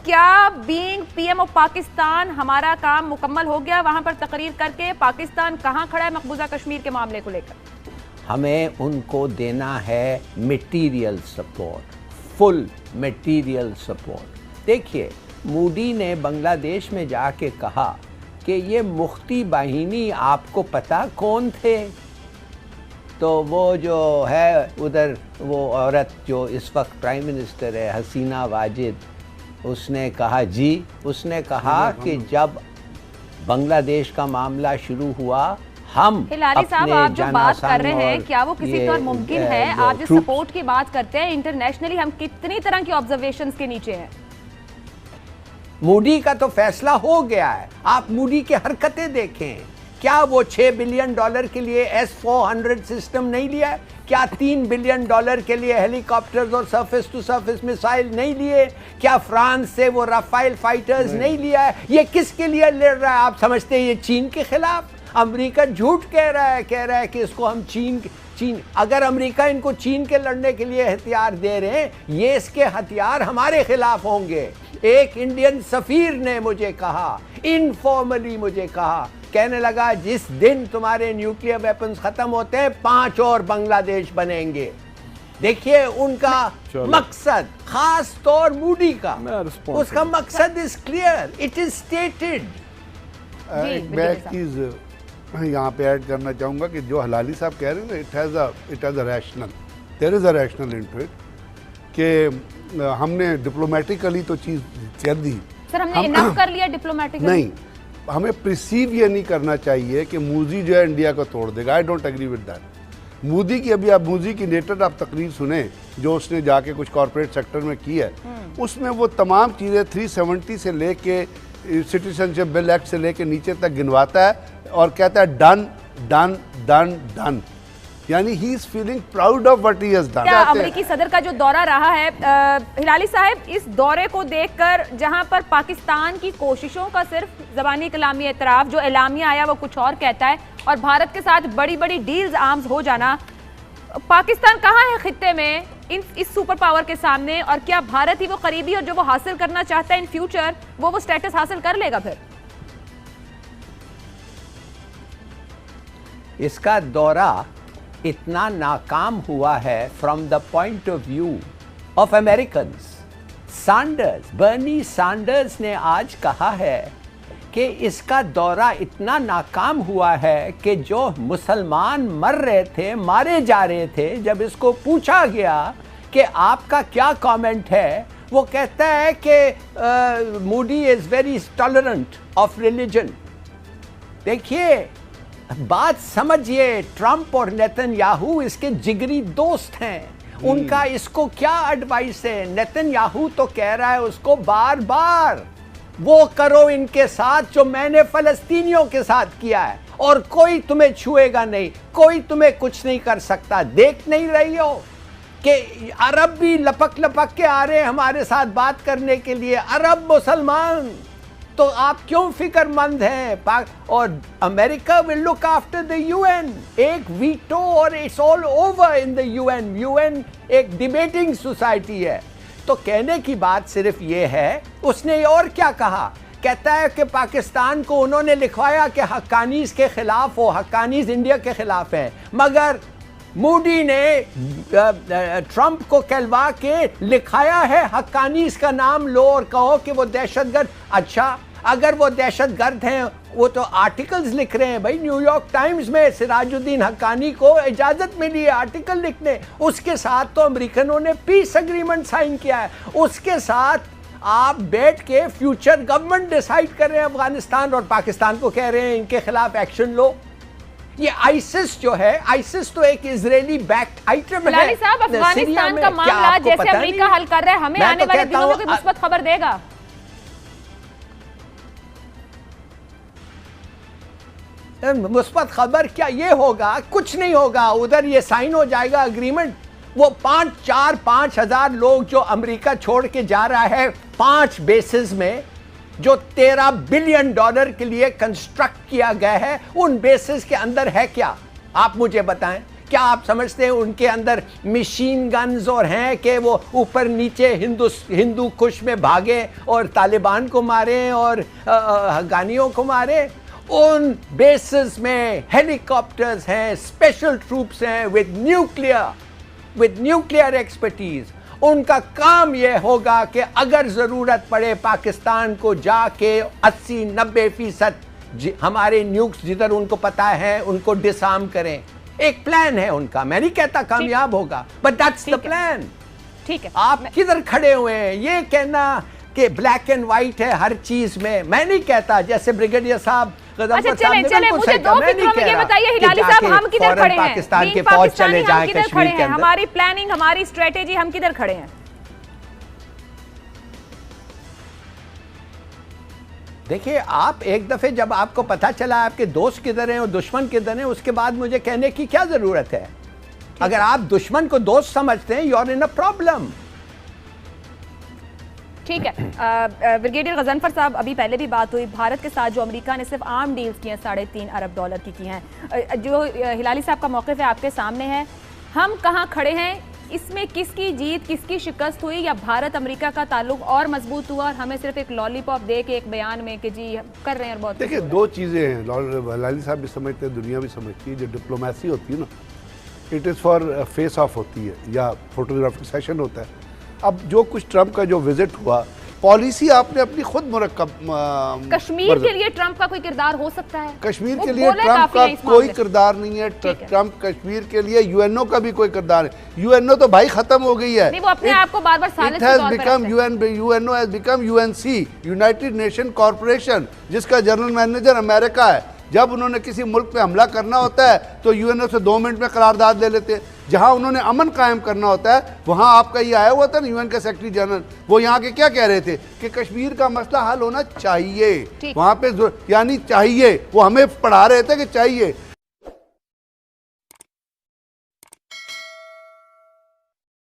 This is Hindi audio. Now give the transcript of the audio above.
क्या बीइंग पीएम ऑफ पाकिस्तान हमारा काम मुकम्मल हो गया वहां पर तकरीर करके? पाकिस्तान कहां खड़ा है मकबूजा कश्मीर के मामले को लेकर? हमें उनको देना है material support, full material support. देखिए, मोदी ने बांग्लादेश में जाके कहा कि ये मुफ्ती बाहिनी आपको पता कौन थे? तो वो जो है उधर वो औरत जो इस वक्त प्राइम मिनिस्टर है, हसीना वाजिद, उसने कहा जी, उसने कहा कि जब बांग्लादेश का मामला शुरू हुआ हम हिलारी साहब, आप जो बात कर रहे हैं क्या वो किसी तौर मुमकिन है? आप जो सपोर्ट की बात करते हैं इंटरनेशनली, हम कितनी तरह की ऑब्जर्वेशंस के नीचे हैं? मोदी का तो फैसला हो गया है। आप मोदी की हरकतें देखें। क्या वो $6 बिलियन के लिए S-400 सिस्टम नहीं लिया है? क्या $3 बिलियन के लिए हेलीकॉप्टर्स और सरफेस टू सरफेस मिसाइल नहीं लिए? क्या फ्रांस से वो राफेल फाइटर्स नहीं लिया है? ये किसके लिए लड़ रहा है? आप समझते हैं ये चीन के खिलाफ? अमेरिका झूठ कह रहा है कि इसको हम चीन अगर अमेरिका इनको चीन के लड़ने के लिए हथियार दे रहे हैं, ये इसके हथियार हमारे खिलाफ होंगे। एक इंडियन सफीर ने मुझे कहा, इनफॉर्मली मुझे कहा, कहने लगा जिस दिन तुम्हारे न्यूक्लियर वेपन्स खत्म होते हैं 5 और बांग्लादेश बनेंगे। देखिए उनका मकसद, खास तौर मोदी का, उसका मकसद is clear, it is stated. मैं एक चीज यहाँ पे ऐड करना चाहूँगा कि जो हलाली साहब कह रहे हैं ना, it has a rational, there is a rational into it, कि हमने डिप्लोमेटिकली तो चीज़ कर दी। सर, हमने इनफ कर लिया डिप्लोमेटिकली? नहीं, हमें प्रिसीव ये नहीं करना चाहिए कि मोदी जो है इंडिया को तोड़ देगा। I don't agree with that. Modi की अभी आप मोदी की लेटेस्ट आप तकरीर सुने जो उसने जाके कुछ कॉर्पोरेट सेक्टर में की है, उसमें वो तमाम चीज़ें 370 से लेके सिटीजनशिप बिल एक्ट से लेके नीचे तक गिनवाता है और कहता है डन डन डन डन, यानी he is feeling proud of what he has done. क्या अमेरिकी सदर का जो दौरा रहा है, हिलाली साहब, इस दौरे को देखकर जहां पर पाकिस्तान की कोशिशों का सिर्फ ज़बानी कलामी एतराफ़, जो एलामिया आया वो कुछ और कहता है, और भारत के साथ बड़ी बड़ी डील्स आर्म्स हो जाना, पाकिस्तान कहाँ है खित्ते में इस सुपर पावर के सामने? और क्या भारत ही वो करीबी और जो वो हासिल करना चाहता है इन फ्यूचर, वो स्टेटस हासिल कर लेगा फिर? इसका दौरा इतना नाकाम हुआ है from the point of view of Americans. Bernie Sanders ने आज कहा है कि इसका दौरा इतना नाकाम हुआ है कि जो मुसलमान मर रहे थे, मारे जा रहे थे, जब इसको पूछा गया कि आपका क्या कमेंट है, वो कहता है कि Modi is very tolerant of religion. देखिए, बात समझिए, ट्रंप और नेतन्याहू इसके जिगरी दोस्त हैं। उनका इसको क्या एडवाइस है? नेतन्याहू तो कह रहा है उसको बार बार, वो करो इनके साथ जो मैंने फलस्तीनियों के साथ किया है, और कोई तुम्हें छुएगा नहीं, कोई तुम्हें कुछ नहीं कर सकता। देख नहीं रही हो कि अरब भी लपक लपक के आ रहे हैं हमारे साथ बात करने के लिए, अरब मुसलमान। तो आप क्यों फिक्रमंद हैं? और America will look after the UN. एक वीटो और it's all over in the UN. UN एक डिबेटिंग सोसाइटी है। तो कहने की बात सिर्फ ये है, उसने और क्या कहा? कहता है कि पाकिस्तान को उन्होंने लिखवाया कि हक्कानीज के खिलाफ हो, हक्कानीज इंडिया के खिलाफ है, मगर मोदी ने ट्रंप को कहलवा के लिखाया है हक्कानीज का नाम लो और कहो कि वो दहशतगर्द। अच्छा, अगर वो दहशतगर्द हैं, वो तो आर्टिकल्स लिख रहे हैं भाई। न्यूयॉर्क टाइम्स में सिराजुद्दीन हक्कानी को इजाजत मिली है आर्टिकल लिखने। उसके साथ तो अमेरिकनों ने पीस एग्रीमेंट साइन किया है। उसके साथ आप बैठ के फ्यूचर गवर्नमेंट डिसाइड कर रहे हैं अफगानिस्तान, और पाकिस्तान को कह रहे हैं इनके खिलाफ एक्शन लो। ये आईसिस जो है, आईसिस तो एक इजरायली बैक्ड आइटम है। साहब, अफगानिस्तान का मामला जैसे अमेरिका हल कर रहा है, हमें आने वाले दिनों में कोई मुस्बत खबर देगा? मुस्बत खबर क्या, ये होगा कुछ नहीं होगा। उधर ये साइन हो जाएगा अग्रीमेंट। वो 5,000 लोग जो अमेरिका छोड़ के जा रहा है 5 बेसिस में, जो $13 बिलियन के लिए कंस्ट्रक्ट किया गया है, उन बेसिस के अंदर है क्या? आप मुझे बताएं। क्या आप समझते हैं उनके अंदर मशीन गन्स और हैं कि वो ऊपर नीचे हिंदू कुश में भागे और तालिबान को मारे और हक्कानियों को मारे? उन बेसिस में हेलीकॉप्टर्स हैं, स्पेशल ट्रूप्स हैं विद न्यूक्लियर एक्सपर्टीज। उनका काम यह होगा कि अगर जरूरत पड़े पाकिस्तान को जाके 80-90% हमारे न्यूक्स जिधर उनको पता है उनको डिसआर्म करें। एक प्लान है उनका, मैं नहीं कहता कामयाब होगा, बट दैट्स द प्लान। ठीक है, आप किधर खड़े हुए हैं? ये कहना कि ब्लैक एंड व्हाइट है हर चीज में, मैं नहीं कहता। जैसे ब्रिगेडियर साहब अच्छा चले मुझे दो फिक्रों में ये बताइए हिलाली साहब, हम किधर खड़े हैं? पाकिस्तान के फौज चले जाए कश्मीर के अंदर, हमारी प्लानिंग, हमारी स्ट्रेटेजी, हम किधर खड़े हैं? देखिए, आप एक दफे जब आपको पता चला आपके दोस्त किधर हैं और दुश्मन किधर हैं, उसके बाद मुझे कहने की क्या जरूरत है? अगर आप दुश्मन को दोस्त समझते हैं, you are in a problem. ठीक है, ब्रिगेडियर गजनफर साहब, अभी पहले भी बात हुई, भारत के साथ जो अमेरिका ने सिर्फ आर्म डील्स की हैं $3.5 अरब की हैं। जो हिलाली साहब का मौक़िफ़ है आपके सामने है, हम कहाँ खड़े हैं? इसमें किसकी जीत, किसकी शिकस्त हुई, या भारत अमेरिका का ताल्लुक और मजबूत हुआ और हमें सिर्फ एक लॉलीपॉप दे के एक बयान में कि जी कर रहे हैं? और बहुत देखिए, दो चीज़ें हैं, हिलाली साहब भी समझते हैं, दुनिया भी समझती है। जो डिप्लोमेसी होती है ना, it is for face of होती है या फोटोग्राफिक सेशन होता है। अब जो कुछ ट्रंप का जो विजिट हुआ, पॉलिसी आपने अपनी खुद मुरक्कब। कश्मीर के लिए ट्रंप का कोई किरदार हो सकता है? कश्मीर के लिए ट्रंप का कोई किरदार नहीं है। ट्रंप कश्मीर के लिए यूएनओ का भी कोई किरदार है। यूएनओ तो भाई खत्म हो गई है। नहीं, वो अपने आप को बार-बार सालिस के तौर पर रखते हैं। UNO has become UNC, United nation corporation, जिसका जनरल मैनेजर अमेरिका है। जब उन्होंने किसी मुल्क पे हमला करना होता है तो यूएनओ से 2 मिनट में करारदाद ले लेते हैं। जहां उन्होंने अमन कायम करना होता है, वहां आपका ये आया हुआ था ना यूएन के सेक्रेटरी जनरल, वो यहाँ के क्या कह रहे थे कि कश्मीर का मसला हल होना चाहिए वहां पे, यानी चाहिए, वो हमें पढ़ा रहे थे कि चाहिए।